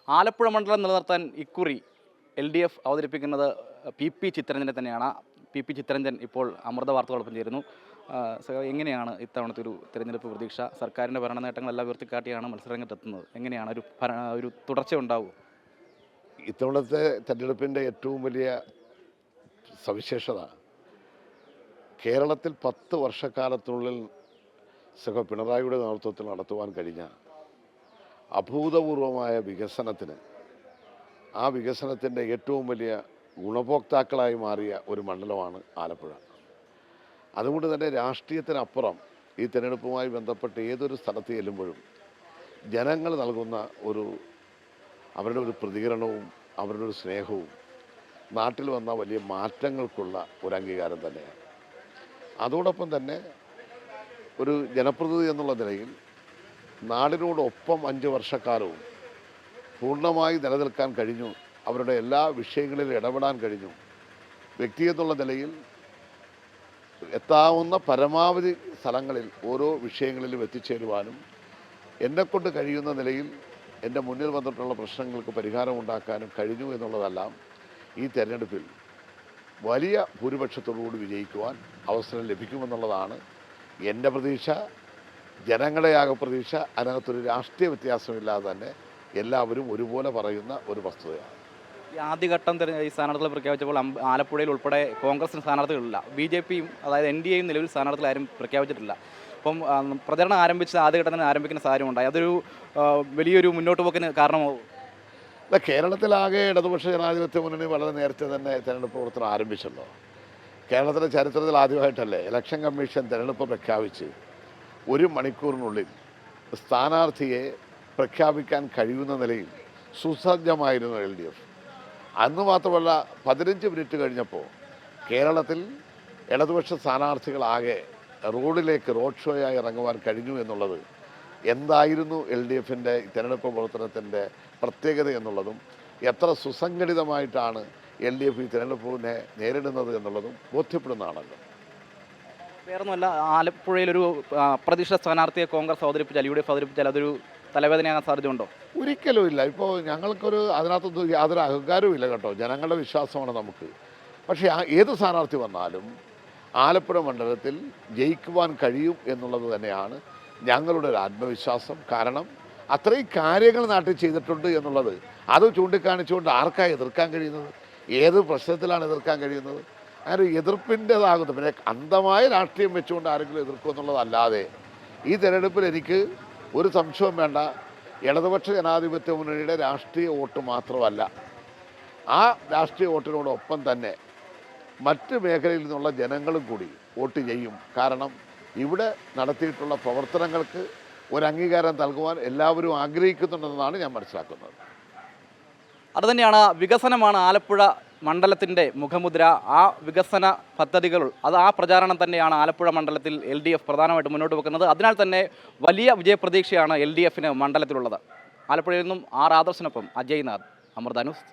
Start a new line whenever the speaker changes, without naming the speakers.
ആലപ്പുഴ മണ്ഡലം നിലനിർത്താൻ ഇക്കുറി LDF അവതരിപ്പിക്കുന്നത് PP ചിത്തരഞ്ജനെ തന്നെയാണ്. PP ചിത്തരഞ്ജൻ ഇപ്പോൾ അമൃത വാർത്തകളോടൊപ്പം ചേരുന്നു. എങ്ങനെയാണ് ഇത്തവണത്തെ ഒരു തിരഞ്ഞെടുപ്പ് പ്രതീക്ഷ? സർക്കാരിൻ്റെ ഭരണ നേട്ടങ്ങളെല്ലാം ഉയർത്തിക്കാട്ടിയാണ് മത്സരരംഗത്തെത്തുന്നത്. എങ്ങനെയാണ് ഒരു തുടർച്ച ഉണ്ടാവും?
ഇത്തവണത്തെ തെരഞ്ഞെടുപ്പിൻ്റെ ഏറ്റവും വലിയ സവിശേഷത കേരളത്തിൽ 10 വർഷക്കാലത്തിനുള്ളിൽ പിണറായിയുടെ നേതൃത്വത്തിൽ നടത്തുവാൻ കഴിഞ്ഞ അഭൂതപൂർവമായ വികസനത്തിന്, ആ വികസനത്തിൻ്റെ ഏറ്റവും വലിയ ഗുണഭോക്താക്കളായി മാറിയ ഒരു മണ്ഡലമാണ് ആലപ്പുഴ. അതുകൊണ്ട് തന്നെ രാഷ്ട്രീയത്തിനപ്പുറം ഈ തിരഞ്ഞെടുപ്പുമായി ബന്ധപ്പെട്ട് ഏതൊരു സ്ഥലത്ത് ചെല്ലുമ്പോഴും ജനങ്ങൾ നൽകുന്ന അവരുടെ ഒരു പ്രതികരണവും അവരുടെ ഒരു സ്നേഹവും നാട്ടിൽ വന്ന വലിയ മാറ്റങ്ങൾക്കുള്ള ഒരു അംഗീകാരം തന്നെയാണ്. അതോടൊപ്പം തന്നെ ഒരു ജനപ്രതിനിധി എന്നുള്ള നിലയിൽ നാടിനോടൊപ്പം 5 വർഷക്കാലവും പൂർണ്ണമായി നിലനിൽക്കാൻ കഴിഞ്ഞു. അവരുടെ എല്ലാ വിഷയങ്ങളിലും ഇടപെടാൻ കഴിഞ്ഞു. വ്യക്തി എന്നുള്ള നിലയിൽ എത്താവുന്ന പരമാവധി സ്ഥലങ്ങളിൽ ഓരോ വിഷയങ്ങളിലും എത്തിച്ചേരുവാനും എന്നെക്കൊണ്ട് കഴിയുന്ന നിലയിൽ എൻ്റെ മുന്നിൽ വന്നിട്ടുള്ള പ്രശ്നങ്ങൾക്ക് പരിഹാരം ഉണ്ടാക്കാനും കഴിഞ്ഞു എന്നുള്ളതെല്ലാം ഈ തെരഞ്ഞെടുപ്പിൽ വലിയ ഭൂരിപക്ഷത്തോടുകൂടി വിജയിക്കുവാൻ അവസരം ലഭിക്കുമെന്നുള്ളതാണ് എൻ്റെ പ്രതീക്ഷ, ജനങ്ങളുടെയാകെ പ്രതീക്ഷ. അതിനകത്തൊരു രാഷ്ട്രീയ വ്യത്യാസമില്ലാതെ തന്നെ എല്ലാവരും ഒരുപോലെ പറയുന്ന ഒരു വസ്തുതയാണ്.
ഈ ആദ്യഘട്ടം ഈ സ്ഥാനാർത്ഥികളെ പ്രഖ്യാപിച്ചപ്പോൾ ആലപ്പുഴയിൽ ഉൾപ്പെടെ കോൺഗ്രസിന് സ്ഥാനാർത്ഥികളില്ല, BJPയും അതായത് NDAയും നിലവിൽ സ്ഥാനാർത്ഥികൾ ആരും പ്രഖ്യാപിച്ചിട്ടില്ല. അപ്പം പ്രചരണം ആരംഭിച്ച ആദ്യഘട്ടം തന്നെ ആരംഭിക്കുന്ന സാഹചര്യം ഉണ്ടായി. അതൊരു വലിയൊരു മുന്നോട്ട് പോക്കിന് കാരണമാവും.
കേരളത്തിലാകെ ഇടതുപക്ഷ ജനാധിപത്യ മുന്നണി വളരെ നേരത്തെ തന്നെ തെരഞ്ഞെടുപ്പ് പ്രവർത്തനം ആരംഭിച്ചല്ലോ. കേരളത്തിലെ ചരിത്രത്തിൽ ആദ്യമായിട്ടല്ലേ ഇലക്ഷൻ കമ്മീഷൻ തെരഞ്ഞെടുപ്പ് പ്രഖ്യാപിച്ച് 1 മണിക്കൂറിനുള്ളിൽ സ്ഥാനാർത്ഥിയെ പ്രഖ്യാപിക്കാൻ കഴിയുന്ന നിലയിൽ സുസജ്ജമായിരുന്നു LDF. അന്ന് മാത്രമല്ല, 15 മിനിറ്റ് കഴിഞ്ഞപ്പോൾ കേരളത്തിൽ ഇടതുപക്ഷ സ്ഥാനാർത്ഥികളാകെ റോഡ് ഷോയായി ഇറങ്ങുവാൻ കഴിഞ്ഞു എന്നുള്ളത് എന്തായിരുന്നു LDFിൻ്റെ തെരഞ്ഞെടുപ്പ് പ്രവർത്തനത്തിൻ്റെ പ്രത്യേകത എന്നുള്ളതും എത്ര സുസംഘടിതമായിട്ടാണ് LDF ഈ തെരഞ്ഞെടുപ്പിനെ നേരിടുന്നത് എന്നുള്ളതും ബോധ്യപ്പെടുന്നതാണല്ലോ.
വേറൊന്നുമല്ല, ആലപ്പുഴയിലൊരു അപ്രതീക്ഷിത സ്ഥാനാർത്ഥിയെ കോൺഗ്രസ് അവതരിപ്പിച്ചാൽ, UDF അവതരിപ്പിച്ചാൽ അതൊരു തലവേദനയാകാൻ സാധ്യതയുണ്ടോ?
ഒരിക്കലും ഇല്ല. ഇപ്പോൾ അതിനകത്തൊന്നും യാതൊരു അഹങ്കാരവും ഇല്ല കേട്ടോ. ജനങ്ങളുടെ വിശ്വാസമാണ് നമുക്ക്. പക്ഷേ ഏത് സ്ഥാനാർത്ഥി വന്നാലും ആലപ്പുഴ മണ്ഡലത്തിൽ ജയിക്കുവാൻ കഴിയും എന്നുള്ളത് തന്നെയാണ് ഞങ്ങളുടെ ഒരു ആത്മവിശ്വാസം. കാരണം അത്രയും കാര്യങ്ങൾ നാട്ടിൽ ചെയ്തിട്ടുണ്ട് എന്നുള്ളത് അത് ചൂണ്ടിക്കാണിച്ചുകൊണ്ട് ആർക്കാണ് എതിർക്കാൻ കഴിയുന്നത്? ഏത് പ്രശ്നത്തിലാണ് എതിർക്കാൻ കഴിയുന്നത്? അങ്ങനെ എതിർപ്പിൻ്റെതാകുന്നു. പിന്നെ അന്ധമായ രാഷ്ട്രീയം വെച്ചുകൊണ്ട് ആരെങ്കിലും എതിർക്കും എന്നുള്ളതല്ലാതെ ഈ തിരഞ്ഞെടുപ്പിൽ എനിക്ക് ഒരു സംശയവും വേണ്ട. ഇടതുപക്ഷ ജനാധിപത്യ മുന്നണിയുടെ രാഷ്ട്രീയ വോട്ട് മാത്രമല്ല, ആ രാഷ്ട്രീയ വോട്ടിനോടൊപ്പം തന്നെ മറ്റ് മേഖലയിൽ നിന്നുള്ള ജനങ്ങളും കൂടി വോട്ട് ചെയ്യും. കാരണം ഇവിടെ നടത്തിയിട്ടുള്ള പ്രവർത്തനങ്ങൾക്ക് ഒരു അംഗീകാരം നൽകുവാൻ എല്ലാവരും ആഗ്രഹിക്കുന്നുണ്ടെന്നാണ് ഞാൻ മനസ്സിലാക്കുന്നത്.
അതുതന്നെയാണ്, വികസനമാണ് ആലപ്പുഴ മണ്ഡലത്തിൻ്റെ മുഖമുദ്ര. ആ വികസന പദ്ധതികൾ, ആ പ്രചാരണം തന്നെയാണ് ആലപ്പുഴ മണ്ഡലത്തിൽ LDF പ്രധാനമായിട്ട് മുന്നോട്ട് വെക്കുന്നത്. അതിനാൽ തന്നെ വലിയ വിജയപ്രതീക്ഷയാണ് LDFന് മണ്ഡലത്തിലുള്ളത്. ആലപ്പുഴയിൽ നിന്നും ആദർശിനൊപ്പം അജയ് നാഥ്, അമൃത ന്യൂസ്.